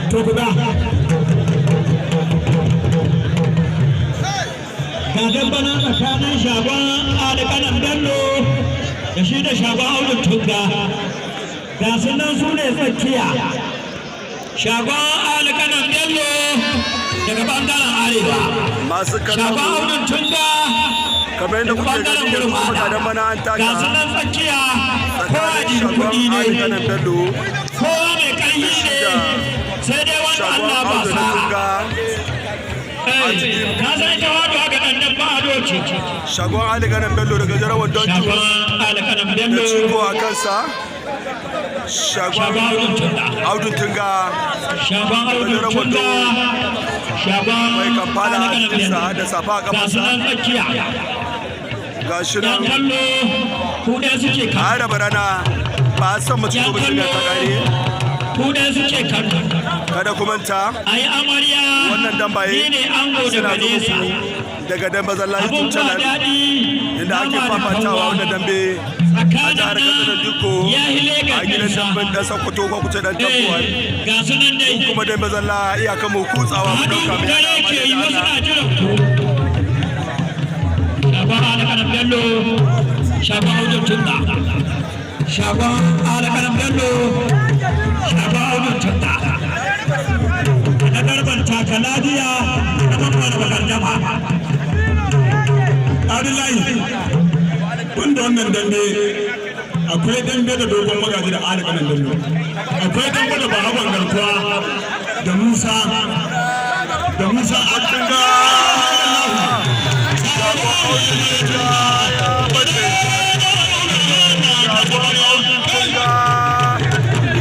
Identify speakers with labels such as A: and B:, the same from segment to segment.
A: to guda ga dambana tsakanin shagon alƙanan bello da shi da shagon auren tunga ga sunan su ne tsakiya shagon alƙanan bello daga bangaren arewa shagon auren tunga
B: kamar yadda kuke gani yanzu kuma da mana an taka
A: ga sunan tsakiya kowa ji kuɗi ne kowa mai ƙarfi ne sai dai wanda Allah ba sa na san ita wato haka ɗan dabba a doki
B: shagon alikanan bello daga jarawar don
A: shagon alikanan bello
B: da ciko a kansa shagon audun tunga
A: shagon audun tunga shagon
B: mai kamfana a cikinsa da safa a kafansa ga shi nan
A: kallo kuɗe suke
B: a raba rana ba a san mace ko bace ta kare
A: kuɗe suke kallo
B: kada kuma ta
A: ai amarya
B: wannan dambaye
A: ne ango daga nesa
B: daga dambe zalla YouTube channel inda ake fafatawa wannan dambe a jihar Katsina Dikko a gidan damben dan Sokoto ko kuce dan Tabbuwar
A: ga sunan dai
B: kuma dambe zalla iyakan mu kutsawa mu dauka mu yana
A: shagon alƙanan bello shagon audun tunga shagon alƙanan bello shagon audun tunga na garban takaladiya na mamman bakar jama abdullahi wanda wannan dambe akwai dambe da dogon magaji da alƙanan bello akwai dambe da bahagon garkuwa da musa a tunga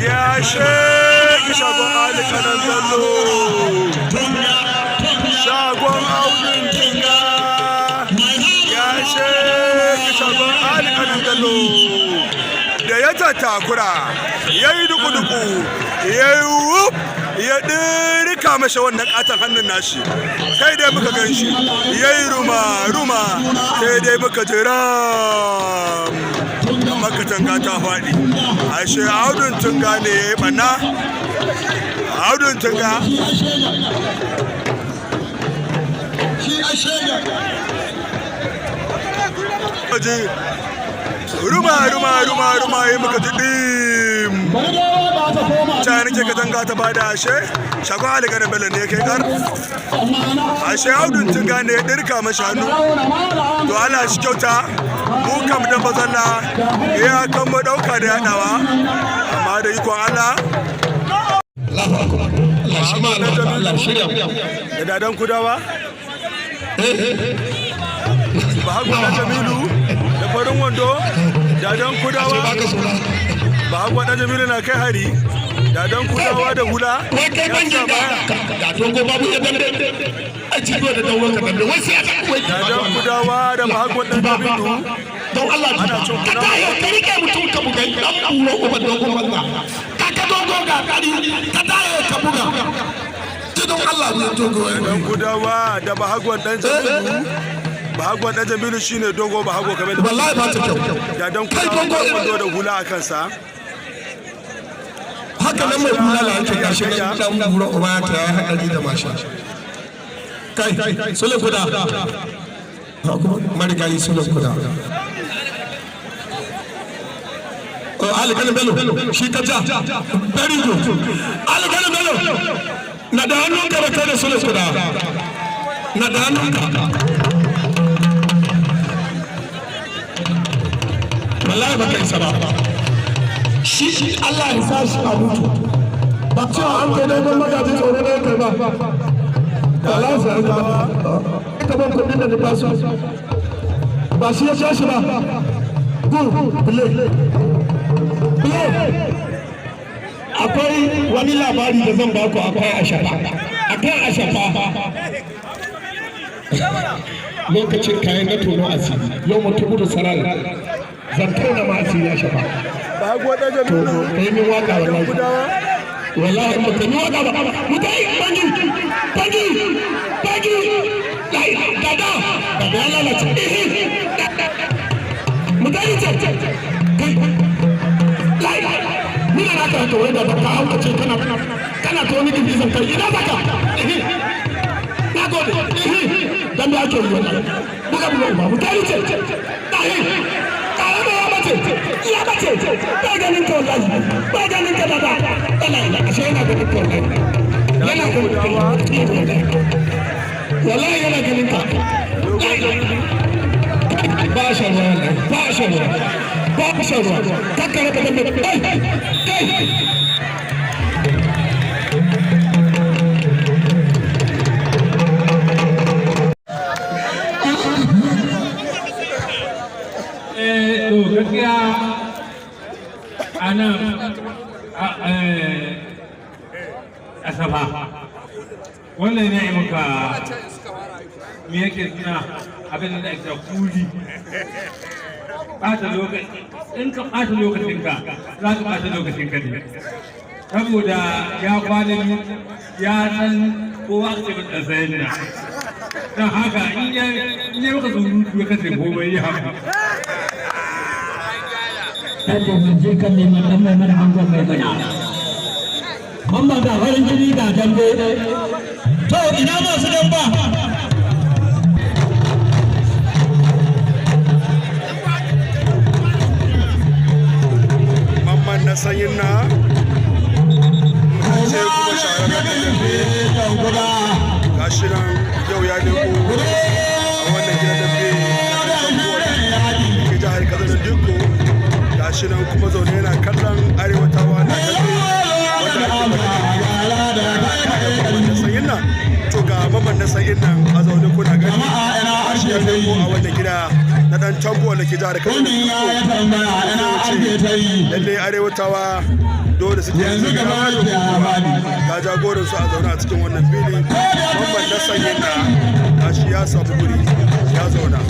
B: ya sheki shagon alikanan bello shagon audun tunga ya sheki shagon alikanan bello da ya tattakura ya yi duku-duku ya yi wuf ya ɗirika mashi wannan ƙaton hannun nashi kai dai muka gan shi ya yi ruma kai dai muka jira da makatanga ta faɗi ashe audun tunga ne ya yi ɓanna audun tunga ruma ya muka ji ɗim can nake katanga ta bada ashe shagon alikanan bello ne kai kar ashe audun tunga ne ya ɗirka mashi hannu to Allah shi kyauta mu kam dan bazalla ya kan mu ɗauka da yaɗawa amma da ikon Allah da dadan kudawa ba hagu na jamilu da farin wando dadan kudawa ba hagu na jamilu na kai hari dadan kudawa da hula ya sa baya dadan kudawa da ba hagu na jamilu
A: don Allah ana cin ka tayo ka rike mutum ka buga dan buro uban dogon banza ka dogo ga kari ka tayo ka buga don Allah ne dogo
B: dan kudawa da ba hagu dan jamilu bahagwan dan jamilu shine dogo bahago kamar da
A: wallahi ba ta kyau
B: da dan kuma da hula a kansa
A: haka nan mai hula da ake gashi dan buro uba ta ya hadari da masha kai sule kuda marigayi sule kuda alƙalin bello shi ka ja very good alƙalin bello na da hannunka da kai da sule kuda na da hannunka wallahi ba kai sa ba shi Allah ya sa shi a mutu ba cewa an kai neman magaji tsoro da kai ba Allah ya sa ba ita ban kudin da ni ba su ba shi ya sha shi ba go play akwai wani labari da zan baku akwai ashafa lokacin kayan na tono asiri yau mutum gudu sarara zan tona ma asiri ya shafa
B: bahagwa dan jamilu
A: kai min waka wallahi wallahi ba kai min waka ba mutai bangi lai dada ya lalace mutai ce lai mina na ka kawai da ka hauka ce kana ta wani gindizan kai ina zaka na gode dan ya ke ruwa buga buga ba mutane ce tahi kare da ya bace ba ganin ka wallahi ba ganin ka baba wallahi ashe yana ganin ka wallahi yana ganin ka wallahi yana ganin ka ba shan ruwa kakkare ka dambe
C: gaskiya a nan asaba wannan ne maka me yake suna abin da ake kuli ɓata lokaci in ka ɓata lokacinka za ka ɓata lokacinka ne saboda ya kwana ya san kowa ake bin ɗan sayan da don haka in yi maka surutu ya kasance komai ya haka
D: kada mu je kan neman dan mai mana hangon mai mana mamma ga farin jini ga dambe to ina masu damba
B: mamman na sanyin na ce kuma shahararren dambe gashi nan yau ya leko a wannan gidan dambe ke jihar Kaduna Dikko gashi nan kuma zaune yana kallon arewatawa na kalli wanda ake magana sanyin nan to ga mamman na sanyin nan a zaune kuna gani shi ya leko a wannan gida na dan tambo da ke jihar Kaduna lalle arewatawa dole su ke su ga jagoran su a zaune a cikin wannan fili mamman na sanyin na gashi ya samu guri ya zauna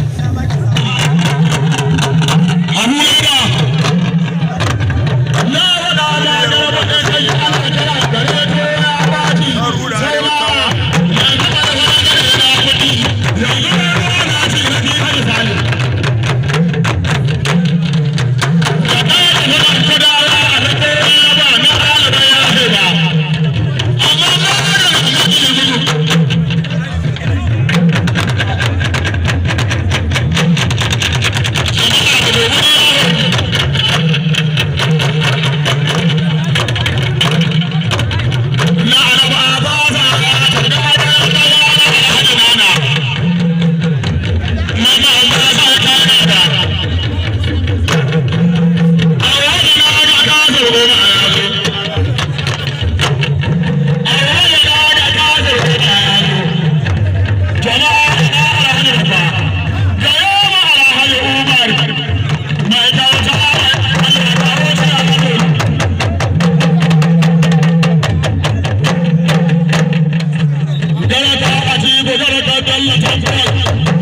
A: Thank you.